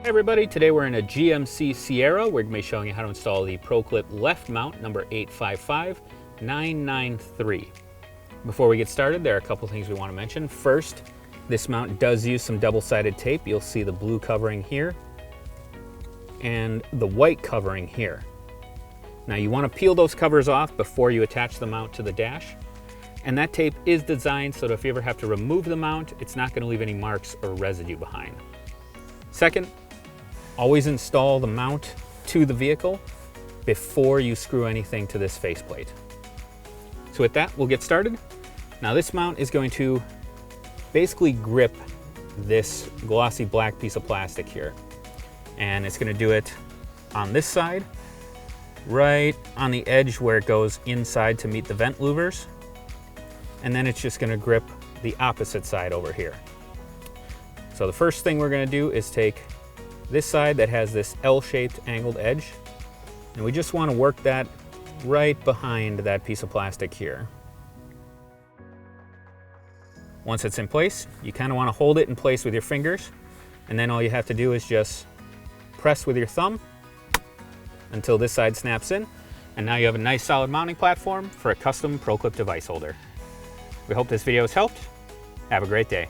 Hey everybody, today we're in a GMC Sierra. We're going to be showing you how to install the ProClip left mount number 855993. Before we get started, there are a couple things we want to mention. First, this mount does use some double-sided tape. You'll see the blue covering here and the white covering here. Now you want to peel those covers off before you attach the mount to the dash. And that tape is designed so that if you ever have to remove the mount, it's not going to leave any marks or residue behind. Second, always install the mount to the vehicle before you screw anything to this faceplate. So with that, we'll get started. Now this mount is going to basically grip this glossy black piece of plastic here. And it's going to do it on this side, right on the edge where it goes inside to meet the vent louvers. And then it's just going to grip the opposite side over here. So the first thing we're going to do is take this side that has this L-shaped angled edge, and we just want to work that right behind that piece of plastic here. Once it's in place, you kind of want to hold it in place with your fingers, and then all you have to do is just press with your thumb until this side snaps in, and now you have a nice solid mounting platform for a custom ProClip device holder. We hope this video has helped. Have a great day.